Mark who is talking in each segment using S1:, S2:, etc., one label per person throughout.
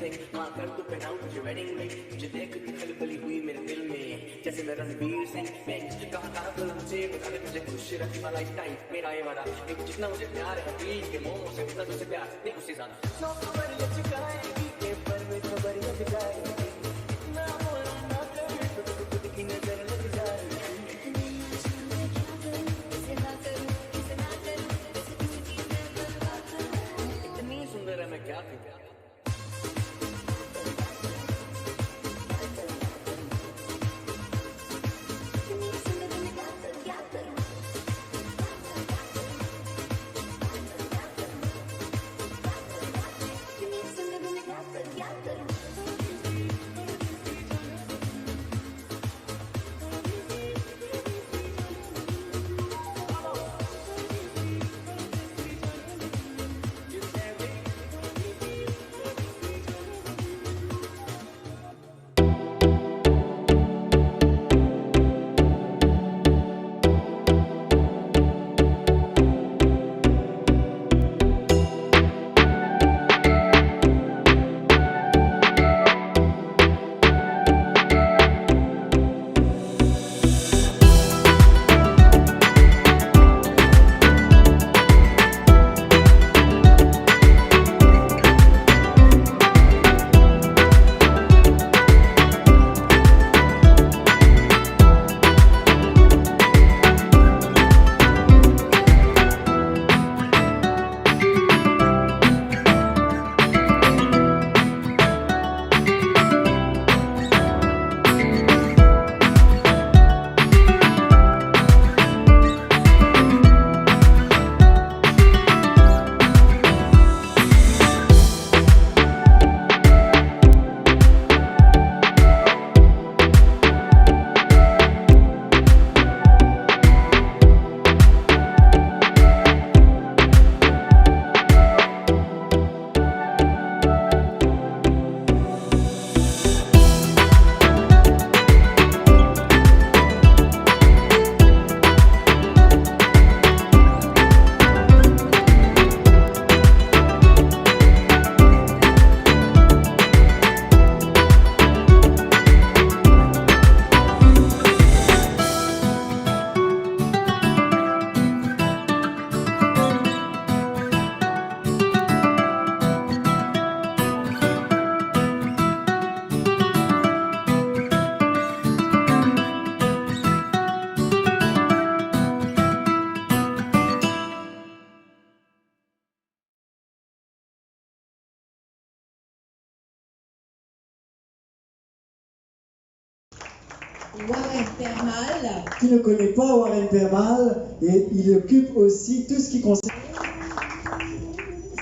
S1: थिंग मां कर तू पहनाऊं तुझे वेडिंग में तुझे देख के खलबली हुई मेरे दिल में जैसे मैं रणवीर सिंह मैं इश्क कहा तो मुझे बता दे तुझे खुश रखने वाला एक टाइम मेरा ये वादा एक जितना मुझे प्यार है हबीब के मोह से उतना तुझे प्यार नहीं उससे ज्यादा सौ खबर ले चुकाएगी के पर में खबर ले चुकाएगी ना बोला ना कर तो खुद की नजर लग जाएगी इतनी सुंदर है मैं क्या करूं
S2: Warren Permal.
S3: Qui ne connaît pas Warren Permal, et il occupe aussi tout ce qui concerne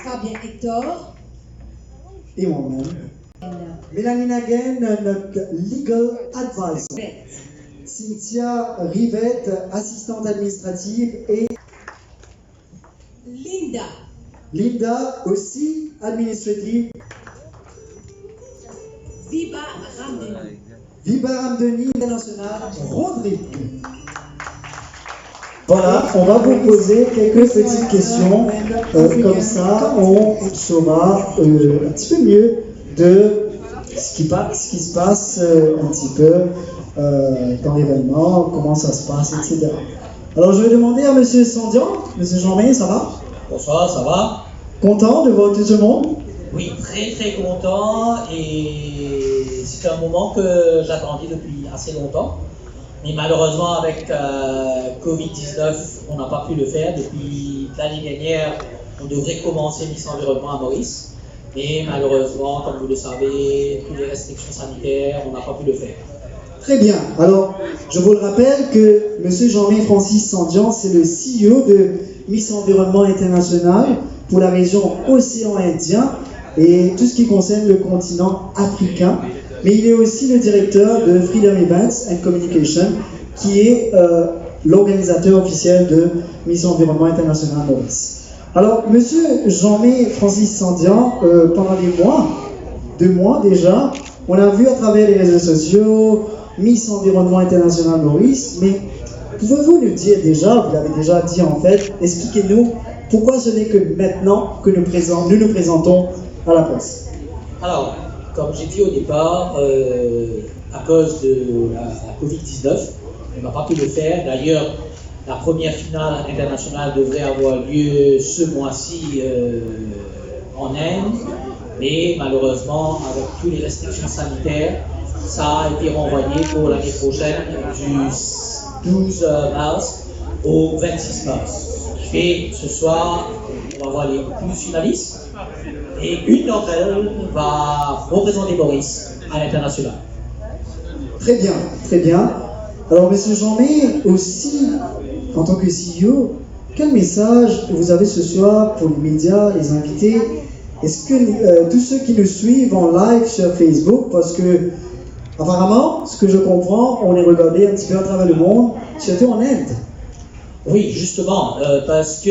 S2: Fabien Hector.
S3: et moi-même. Mélanie Naguen, notre legal advisor. Cynthia Rivette, assistante administrative, et
S2: Linda.
S3: Linda, aussi administrative.
S2: Viba Ramdeni.
S3: Viba Ramdeni, international, Rodrigue. Voilà, on va vous poser quelques petites questions. Comme ça, on saura un petit peu mieux de ce qui se passe un petit peu dans l'événement, comment ça se passe, etc. Alors, je vais demander à M. Sandian. M. Jean-Marie, ça va?
S4: Bonsoir, ça va?
S3: Content de voir tout ce monde?
S4: Oui, très très content, et c'est un moment que j'attendais depuis assez longtemps. Mais malheureusement, avec Covid-19, on n'a pas pu le faire. Depuis l'année dernière, on devrait commencer Miss Environnement à Maurice. Mais malheureusement, comme vous le savez, toutes les restrictions sanitaires, on n'a pas pu le faire.
S3: Très bien. Alors, je vous le rappelle que M. Jean-Marie Francis Sandian, c'est le CEO de Miss Environnement International pour la région Océan Indien et tout ce qui concerne le continent africain. Mais il est aussi le directeur de Freedom Events and Communication, qui est l'organisateur officiel de Miss Environnement International Maurice. Alors, M. Jean-Marie Francis Sandian, pendant des mois déjà, on a vu à travers les réseaux sociaux Miss Environnement International Maurice, mais pouvez-vous nous dire déjà, vous l'avez déjà dit en fait, expliquez-nous pourquoi ce n'est que maintenant que nous nous présentons à la presse.
S4: Alors, comme j'ai dit au départ, à cause de la Covid-19, on n'a pas pu le faire. D'ailleurs, la première finale internationale devrait avoir lieu ce mois-ci en Inde, mais malheureusement, avec toutes les restrictions sanitaires, ça a été renvoyé pour l'année prochaine du 12 mars au 26 mars. Ce qui fait ce soir, on va voir les 12 finalistes et une d'entre elles va représenter Maurice à l'international.
S3: Très bien, très bien. Alors, Monsieur Jean-May, aussi, en tant que CEO, quel message vous avez ce soir pour les médias, les invités? Est-ce que tous ceux qui nous suivent en live sur Facebook, parce que apparemment, ce que je comprends, on est regardé un petit peu à travers le monde, surtout en Inde.
S4: Oui, justement, parce que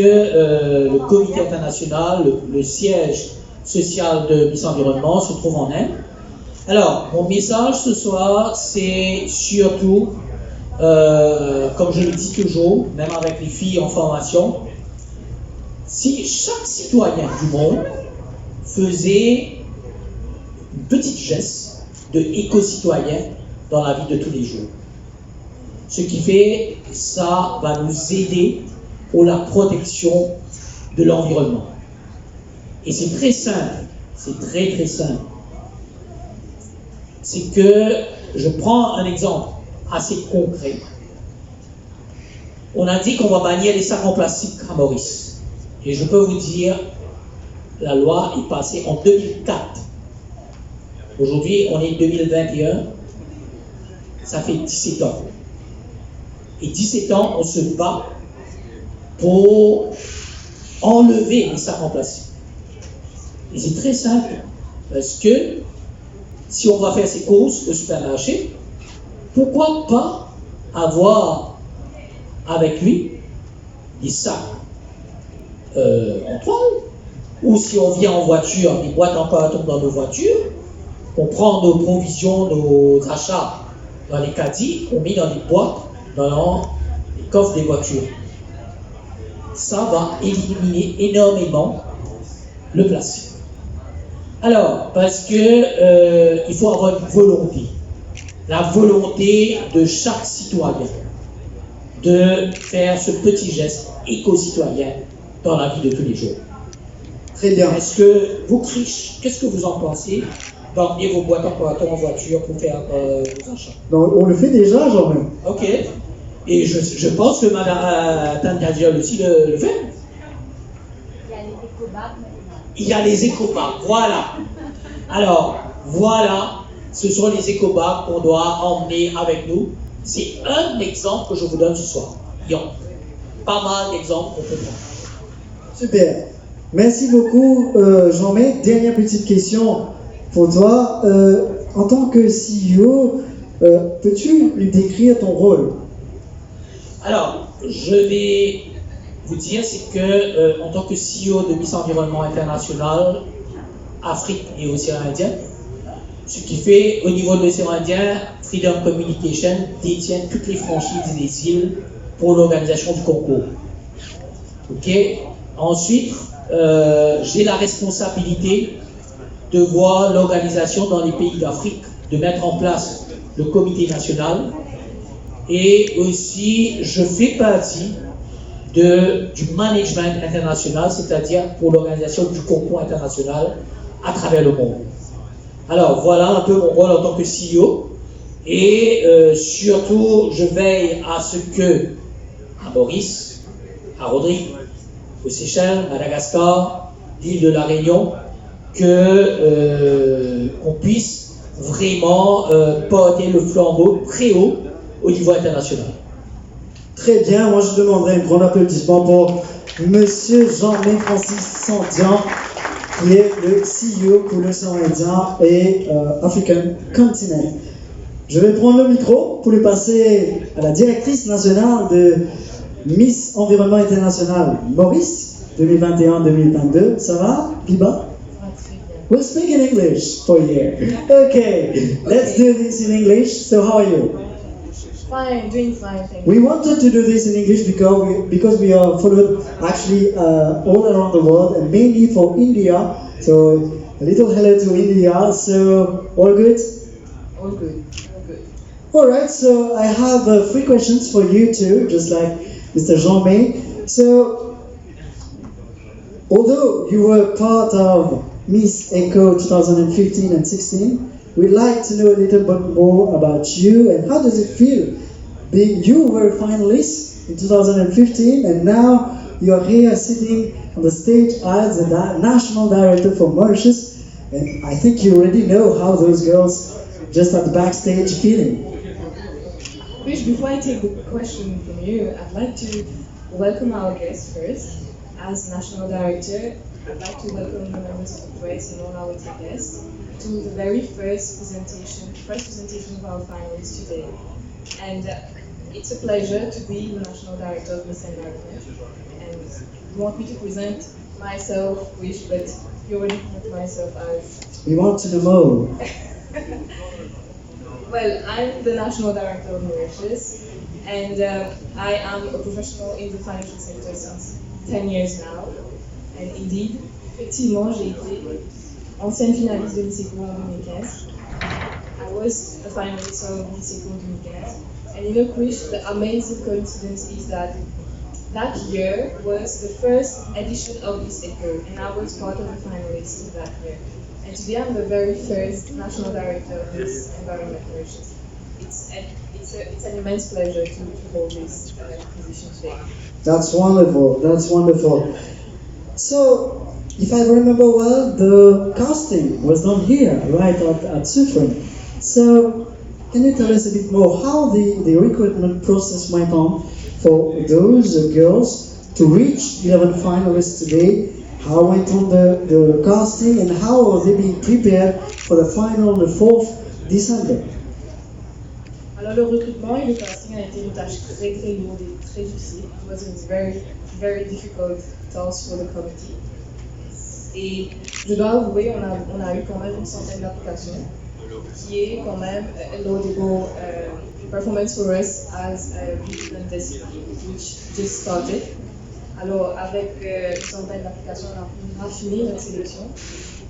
S4: le comité international, le siège social de Miss Environnement se trouve en Inde. Alors, mon message ce soir, c'est surtout, comme je le dis toujours, même avec les filles en formation, si chaque citoyen du monde faisait une petite geste de éco-citoyen dans la vie de tous les jours. Ce qui fait, ça va nous aider pour la protection de l'environnement. Et c'est très simple, c'est très très simple. C'est que, je prends un exemple assez concret. On a dit qu'on va bannir les sacs en plastique à Maurice. Et je peux vous dire, la loi est passée en 2004. Aujourd'hui, on est 2021. Ça fait 17 ans. Et 17 ans, on se bat pour enlever les sacs en plastique. Et c'est très simple. Parce que si on va faire ses courses au supermarché, pourquoi pas avoir avec lui des sacs en toile? Ou si on vient en voiture, des boîtes en carton dans nos voitures, on prend nos provisions, nos achats dans les caddies, on met dans des boîtes, dans les coffres des voitures. Ça va éliminer énormément le plastique. Alors, parce que il faut avoir une volonté. La volonté de chaque citoyen de faire ce petit geste éco-citoyen dans la vie de tous les jours.
S3: Très bien.
S4: Est-ce que vous, Krish, qu'est-ce que vous en pensez d'emmener vos boîtes en carton en voiture pour faire vos achats?
S3: Donc, on le fait déjà, Jean-May.
S4: Ok. Et je pense que Madame Tania Diol aussi le fait. Il y a les écobacs, voilà. Alors, voilà, ce sont les écobacs qu'on doit emmener avec nous. C'est un exemple que je vous donne ce soir. Il y a pas mal d'exemples qu'on peut prendre.
S3: Super. Merci beaucoup, Jean-May. Dernière petite question pour toi. En tant que CEO, peux-tu lui décrire ton rôle?
S4: Alors, je vais vous dire, c'est que en tant que CEO de Miss Environnement International, Afrique et Océan Indien, ce qui fait au niveau de l'Océan Indien, Freedom Communication détient toutes les franchises des îles pour l'organisation du concours. Ok. Ensuite, j'ai la responsabilité de voir l'organisation dans les pays d'Afrique, de mettre en place le comité national, et aussi je fais partie du management international, c'est-à-dire pour l'organisation du concours international à travers le monde. Alors voilà un peu mon rôle en tant que CEO, et surtout je veille à ce que à Maurice, à Rodrigue, aux Seychelles, Madagascar, l'île de la Réunion, qu'on puisse vraiment porter le flambeau très haut au niveau international.
S3: Très bien, moi je demanderai un grand applaudissement pour Monsieur Jean-May Francis Sandian, qui est le CEO pour l'Océan Indien et African Continent. Je vais prendre le micro pour le passer à la directrice nationale de Miss Environnement International, Maurice, 2021-2022. Ça va, Biba? We'll speak in English for you. Okay, let's do this in English. So how are you?
S2: Fine, doing fine, thank you.
S3: We wanted to do this in English because we are followed actually all around the world and mainly for India. So A little hello to India. So, all good?
S2: All good. All good.
S3: Alright, so I have 3 questions for you too, just like Mr. Jean-May. So, although you were part of Miss Echo 2015 and 16, we'd like to know a little bit more about you and how does it feel being you were a finalist in 2015 and now you're here sitting on the stage as the national director for Mauritius, and I think you already know how those girls just at the backstage feeling.
S2: Wish, before I take the question from you, I'd like to welcome our guests first. As National Director, I'd like to welcome the members of the press and all our guests to the very first presentation of our finalists today. And it's a pleasure to be the National Director of Miss Environment. And you want me to present myself, Wish, but you already put myself as...
S3: We want to know more.
S2: Well, I'm the National Director of Mauritius, and I am a professional in the financial sector since 10 years now. And indeed, effectivement, j'ai été ancienne finaliste de Miss Echo en 2015. I was a finalist of Miss Echo in 2015. And you know, Krish, the amazing coincidence is that that year was the first edition of Miss Echo, and I was part of the finalists that year. And today I'm the very first National Director of this Environment Mauritius. It's an immense pleasure to hold this position today.
S3: That's wonderful, that's wonderful. So, if I remember well, the casting was done here, right, at Suffren. So, can you tell us a bit more how the recruitment process went on for those girls to reach 11 finalists today? How went on the casting and how are they being prepared for the final on the 4th December?
S2: Alors le recrutement et le casting a été une tâche très très lourde et très difficile. It was a very very difficult task for the committee. Et je dois avouer, on a eu quand même une centaine d'applications, qui est quand même a laudable performance for us as a recruitment desk which just started. Alors, avec une centaine d'applications, on a pu raffiner notre sélection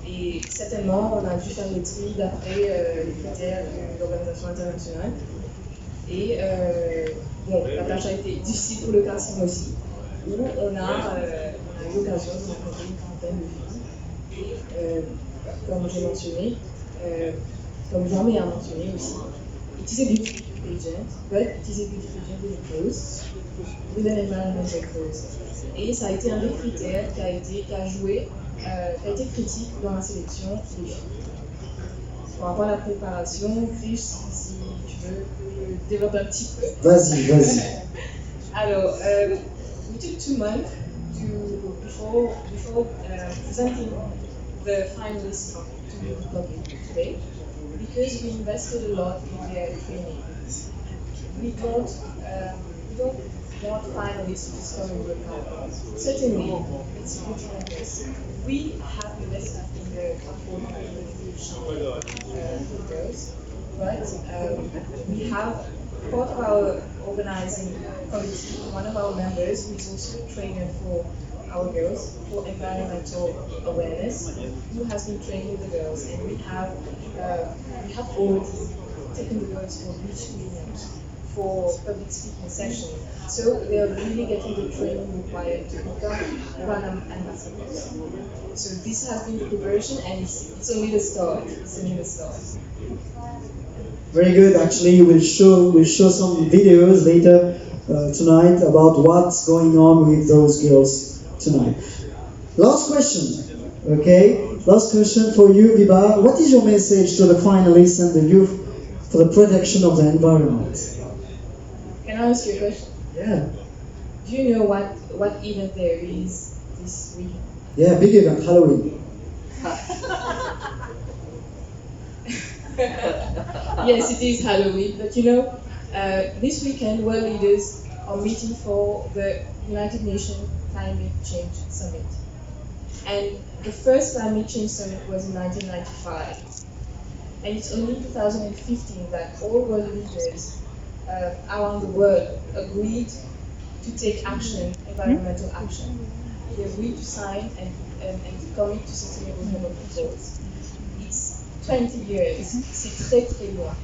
S2: et certainement, on a dû faire le tri d'après les critères de l'organisation internationale. Et bon, la tâche a été difficile pour le casting aussi, où on a eu l'occasion de rencontrer une trentaine de filles. Et comme j'ai mentionné, comme Jean-May a mentionné aussi, it is a beautiful pageant, but it is a beautiful pageant with a cause, with an environmental cause. Et ça a été un des critères qui a été critique dans la sélection des filles. Par rapport à la préparation, Chris, si tu veux développer un petit peu.
S3: Vas-y.
S2: Alors, we took 2 months before presenting the finalists to the public today, because we invested a lot in their training. We don't want finalists to discover the power. Certainly, it's good to invest. We have invested in the girls, but we have part of our organizing committee, one of our members who is also a trainer for our girls for environmental awareness, who has been training the girls, and we have already taken the girls for beach cleanups, for public speaking sessions. So they are really getting the training required to become brand ambassadors. So this has been the preparation, and it's only the start.
S3: Very good. Actually, we'll show some videos later tonight about what's going on with those girls tonight. Last question. Okay, last question for you, Biba. What is your message to the finalists and the youth for the protection of the environment?
S2: Can I ask you a question?
S3: Yeah.
S2: Do you know what event there is this week?
S3: Yeah, big event, Halloween.
S2: Yes, it is Halloween, but you know, this weekend world leaders are meeting for the United Nations Climate Change Summit. And the first Climate Change Summit was in 1995. And it's only in 2015 that all world leaders around the world agreed to take action, environmental action. They agreed to sign and and commit to sustainable development goals. It's 20 years. C'est très très loin.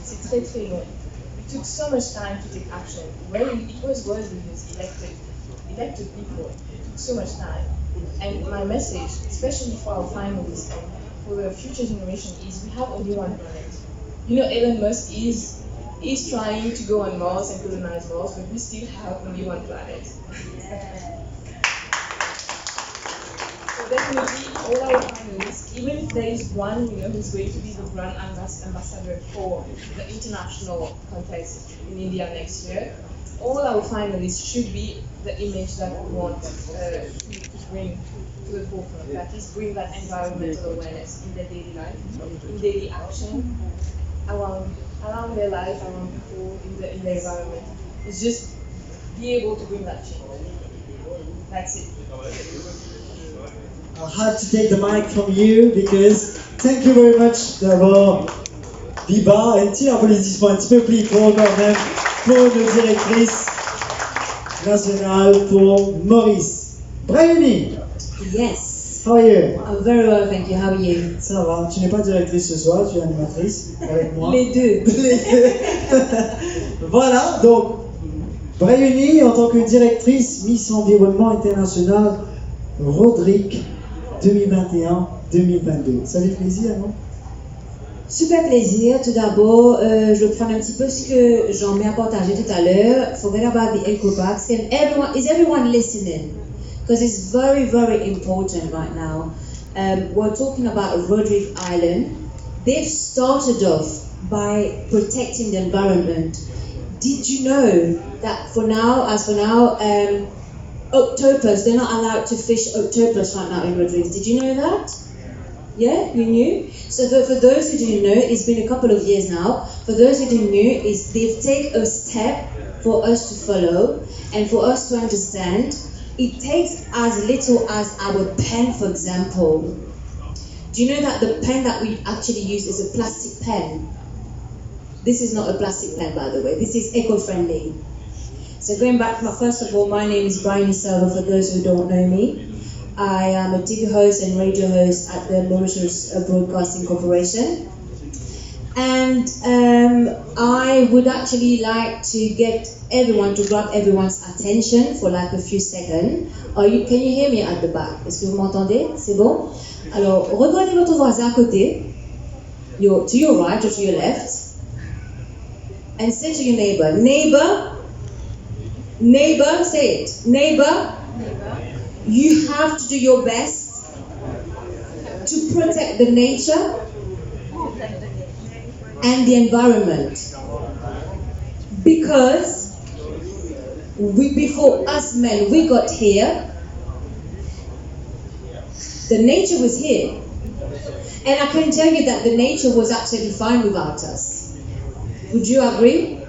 S2: C'est très très long. It took so much time to take action. Well, it was worse with these elected people. It took so much time. And my message, especially for our finalists and for the future generation, is we have only one planet. You know, Elon Musk is trying to go on Mars and colonize Mars, but we still have only one planet. So definitely, all our finalists, even if there is one, who's going to be the brand ambassador for the international contest in India next year, all our finalists should be the image that we want to bring to the forefront. That is, bring that environmental awareness in their daily life, in daily action, around their life, around people, in the environment. It's just be able to bring that change. That's it.
S3: I'll have to take the mic from you because thank you very much d'avoir Biba. Un petit applaudissement un petit peu plus gros quand même pour nos directrices nationales, pour Maurice. Bryony,
S5: Yes,
S3: how are you?
S5: I'm very well, thank you. How are you?
S3: Ça va, tu n'es pas directrice ce soir, tu es animatrice avec moi.
S5: Les deux.
S3: Voilà, donc Bryony en tant que directrice Miss Environnement International Rodrigue 2021-2022. Ça fait plaisir, non?
S5: Super plaisir. Tout d'abord, je vais prendre un petit peu ce que Jean-Mi a partagé tout à l'heure. Forget about the eco-bags. Is everyone listening? Because it's very, very important right now. We're talking about Rodrigue Island. They've started off by protecting the environment. Did you know that for now, octopus, they're not allowed to fish octopus right now in Rodrigue? Did you know that? Yeah, you knew? So for those who didn't know, it's been a couple of years now. For those who didn't know, they've taken a step for us to follow and for us to understand. It takes as little as our pen, for example. Do you know that the pen that we actually use is a plastic pen? This is not a plastic pen, by the way. This is eco-friendly. So going back, first of all, my name is Bryony Silva, for those who don't know me. I am a TV host and radio host at the Mauritius Broadcasting Corporation. And I would actually like to get everyone to grab everyone's attention for like a few seconds. Can you hear me at the back? Est-ce que vous m'entendez? C'est bon? Alors, regardez votre voisin à côté, to your right or to your left, and say to your neighbor, say it. Neighbor, you have to do your best to protect the nature and the environment, because before us men we got here, the nature was here, and I can tell you that the nature was absolutely fine without us. Would you agree?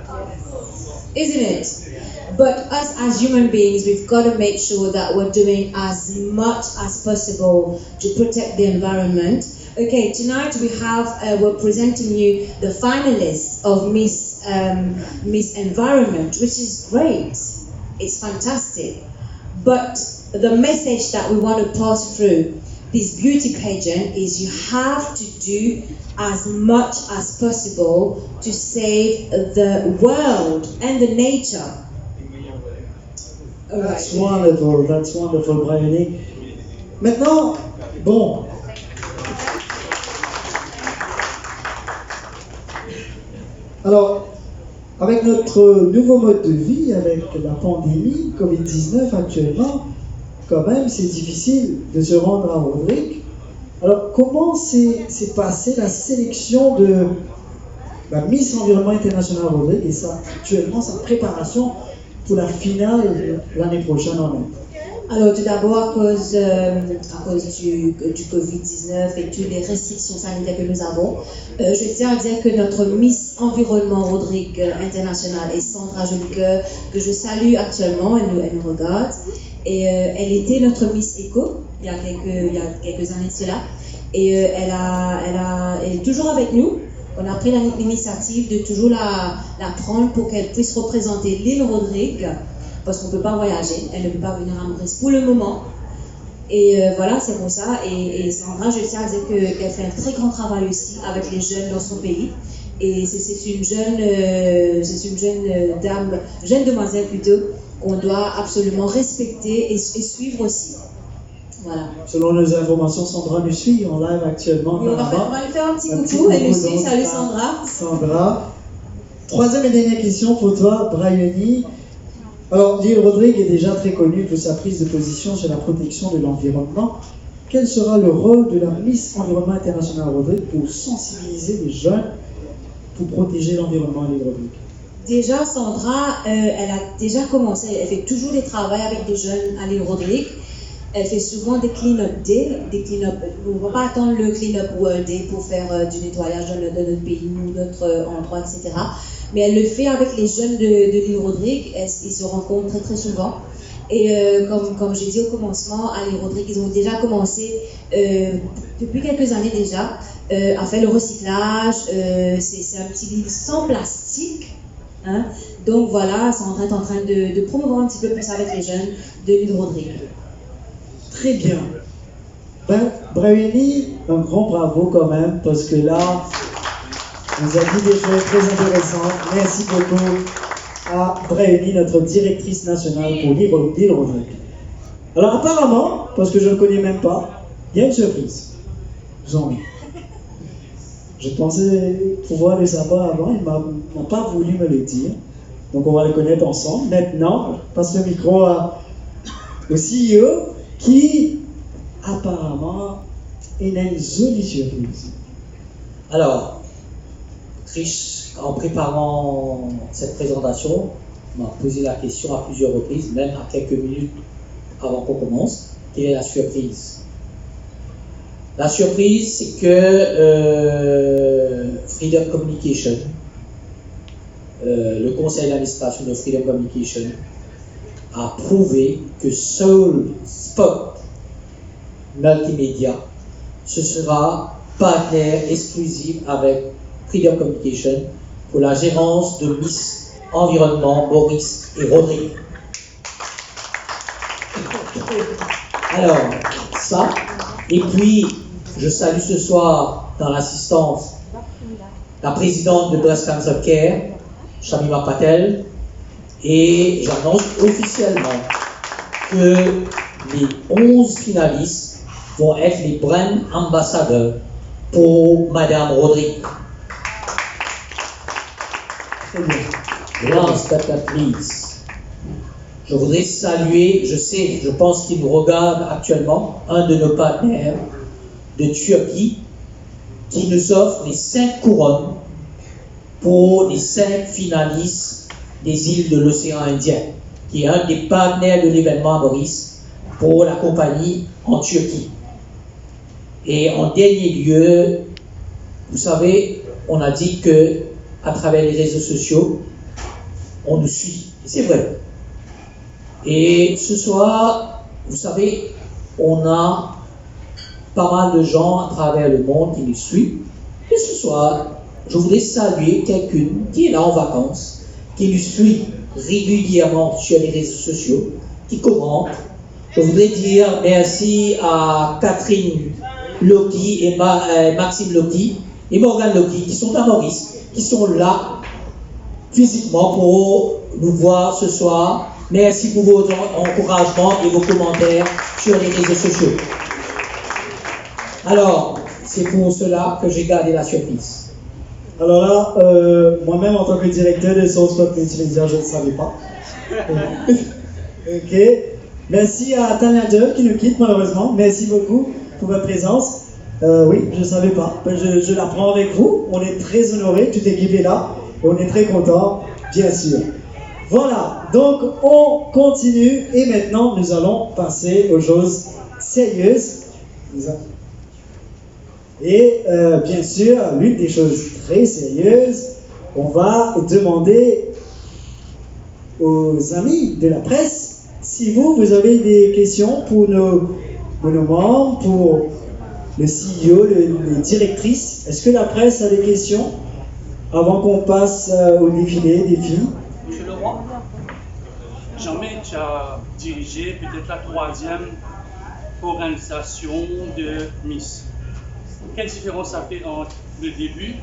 S5: Isn't it? But us as human beings, we've got to make sure that we're doing as much as possible to protect the environment. Okay, tonight we're presenting you the finalists of Miss Environment, which is great. It's fantastic. But the message that we want to pass through this beauty pageant is you have to do as much as possible to save the world and the nature.
S3: That's wonderful, Bryony. Maintenant, bon. Alors, avec notre nouveau mode de vie, avec la pandémie Covid-19 actuellement, quand même, c'est difficile de se rendre à Rodrigue. Alors, comment s'est passée la sélection de la Miss Environnement International Rodrigue et actuellement sa préparation pour la finale l'année prochaine en Inde?
S5: Alors tout d'abord, à cause du Covid-19 et toutes les restrictions sanitaires que nous avons, je tiens à dire que notre Miss Environnement Rodrigue International est Sandra Jolicoeur, que je salue actuellement, elle nous regarde. Et elle était notre Miss Eco il y a quelques années de cela. Et elle est toujours avec nous. On a pris l'initiative de toujours la prendre pour qu'elle puisse représenter l'île Rodrigue, parce qu'on ne peut pas voyager, elle ne peut pas venir à Maurice pour le moment. Et voilà, c'est pour ça. Et Sandra, je tiens à dire qu'elle fait un très grand travail aussi avec les jeunes dans son pays. Et c'est une jeune dame, jeune demoiselle plutôt, qu'on doit absolument respecter et suivre aussi. Voilà.
S3: Selon nos informations, Sandra nous suit en live actuellement.
S5: On va lui faire un petit coucou. Elle nous suit. Salut Sandra.
S3: Sandra. Troisième et dernière question pour toi, Briony. Alors, Lille Rodrigue est déjà très connue pour sa prise de position sur la protection de l'environnement. Quel sera le rôle de la Miss Environnement International Rodrigue pour sensibiliser les jeunes pour protéger l'environnement, Lille Rodrigue?
S5: Déjà, Sandra, elle a déjà commencé. Elle fait toujours des travaux avec des jeunes à Lille Rodrigue. Elle fait souvent des clean-up day, on ne va pas attendre le clean-up World Day pour faire du nettoyage de notre pays ou notre endroit, etc. Mais elle le fait avec les jeunes de l'île Rodrigue. Ils se rencontrent très très souvent. Et comme j'ai dit au commencement, à l'île Rodrigue, ils ont déjà commencé depuis quelques années déjà à faire le recyclage. C'est un petit livre sans plastique. Hein. Donc voilà, Sandra est en train de promouvoir un petit peu plus avec les jeunes de l'île Rodrigue.
S3: Très bien. Briony, un grand bravo quand même, parce que là, on nous a dit des choses très intéressantes. Merci beaucoup à Briony, notre directrice nationale pour l'île Rodrigue. Alors apparemment, parce que je ne connais même pas, il y a une surprise. Jean-Mi. Je pensais pouvoir le savoir avant, il n'a pas voulu me le dire. Donc on va le connaître ensemble. Maintenant, je passe le micro au CEO qui apparemment est une jolie surprise.
S4: Alors, Trish, en préparant cette présentation, m'a posé la question à plusieurs reprises, même à quelques minutes avant qu'on commence, quelle est la surprise? La surprise, c'est que Freedom Communication, le conseil d'administration de Freedom Communication, a prouvé que Soul Spot Multimédia, ce sera partenaire exclusif avec Freedom Communication pour la gérance de Miss Environnement, Boris et Rodrigue. Alors, ça, et puis, je salue ce soir dans l'assistance la présidente de Breast Cancer Care, Shamima Patel, et j'annonce officiellement que les 11 finalistes vont être les brand ambassadeurs pour Madame Rodrigue.
S3: Très bien.
S4: Last but not least, je voudrais saluer, je pense qu'il nous regarde actuellement, un de nos partenaires de Turquie qui nous offre les 5 couronnes pour les 5 finalistes des îles de l'océan Indien, qui est un des partenaires de l'événement Boris pour la compagnie en Turquie. Et en dernier lieu, vous savez, on a dit que à travers les réseaux sociaux, on nous suit. C'est vrai. Et ce soir, vous savez, on a pas mal de gens à travers le monde qui nous suivent. Et ce soir, je voudrais saluer quelqu'une qui est là en vacances, qui nous suit régulièrement sur les réseaux sociaux, qui commente. Je voudrais dire merci à Catherine Loki et Maxime Loki et Morgan Loki qui sont à Maurice, qui sont là physiquement pour nous voir ce soir. Merci pour vos encouragements et vos commentaires sur les réseaux sociaux. Alors, c'est pour cela que j'ai gardé la surprise.
S3: Alors là, moi-même en tant que directeur de Soul Spot Multimédia, je ne savais pas. Ok. Merci à Tania Joe qui nous quitte malheureusement. Merci beaucoup pour votre présence. Oui, je ne savais pas. Je l'apprends avec vous. On est très honorés, toute l'équipe est là. Et on est très content, bien sûr. Voilà, donc on continue et maintenant nous allons passer aux choses sérieuses. Et bien sûr, l'une des choses très sérieuses, on va demander aux amis de la presse si vous avez des questions pour nos membres, pour le CEO, les directrices. Est-ce que la presse a des questions avant qu'on passe au défilé des filles?
S6: Monsieur Leroy, Jean-Mi, tu as dirigé peut-être la 3e organisation de Miss. Quelle différence ça fait entre le début,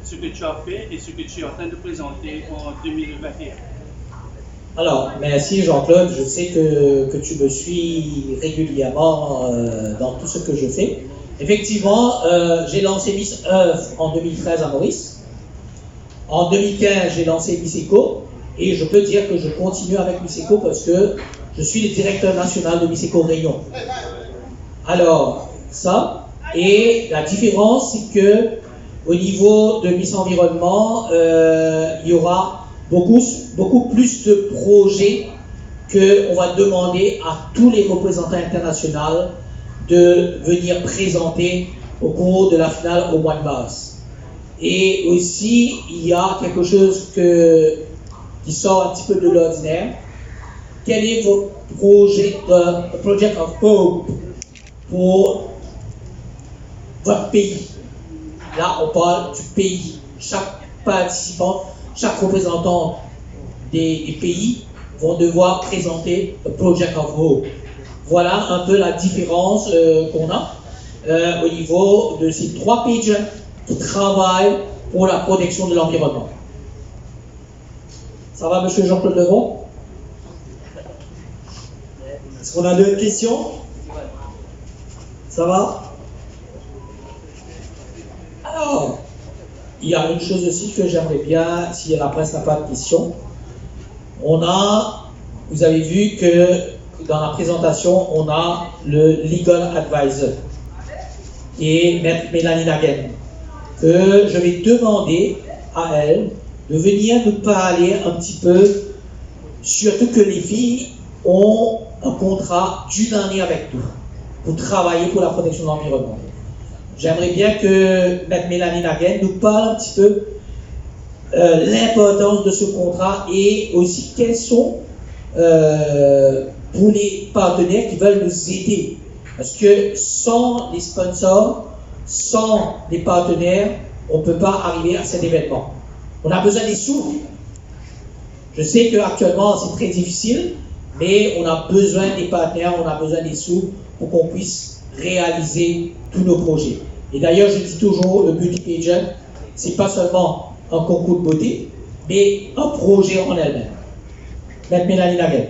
S6: ce que tu as fait et ce que tu es en train de présenter en 2021?
S4: Alors, merci Jean-Claude, je sais que tu me suis régulièrement dans tout ce que je fais. Effectivement, j'ai lancé Miss Œuvre en 2013 à Maurice. En 2015, j'ai lancé Miss Eco et je peux dire que je continue avec Miss Eco parce que je suis le directeur national de Miss Eco Réunion. Alors, ça, et la différence, c'est que au niveau de Miss Environnement, il y aura beaucoup plus de projets qu'on va demander à tous les représentants internationaux de venir présenter au cours de la finale au mois de mars. Et aussi, il y a quelque chose qui sort un petit peu de l'ordinaire. Quel est votre projet de Project of Hope pour votre pays? Là, on parle du pays. Chaque participant, chaque représentant des pays vont devoir présenter le Project of Hope. Voilà un peu la différence qu'on a au niveau de ces 3 pages qui travaillent pour la protection de l'environnement. Ça va, monsieur Jean-Claude Lebon?
S3: Est-ce qu'on a d'autres questions? Ça va?
S4: Alors, il y a une chose aussi que j'aimerais bien, si la presse n'a pas de questions. Vous avez vu que dans la présentation, on a le Legal Advisor, qui est Maître Mélanie Naguen, que je vais demander à elle de venir nous parler un petit peu, surtout que les filles ont un contrat d'une année avec nous, pour travailler pour la protection de l'environnement. J'aimerais bien que Maître Mélanie Naguen nous parle un petit peu l'importance de ce contrat et aussi quels sont pour les partenaires qui veulent nous aider. Parce que sans les sponsors, sans les partenaires, on ne peut pas arriver à cet événement. On a besoin des sous. Je sais qu'actuellement c'est très difficile, mais on a besoin des partenaires, on a besoin des sous pour qu'on puisse réaliser tous nos projets. Et d'ailleurs, je dis toujours, le Beauty Pageant, c'est pas seulement un concours de beauté, mais un projet en elle-même. Maître Mélanie Naguen.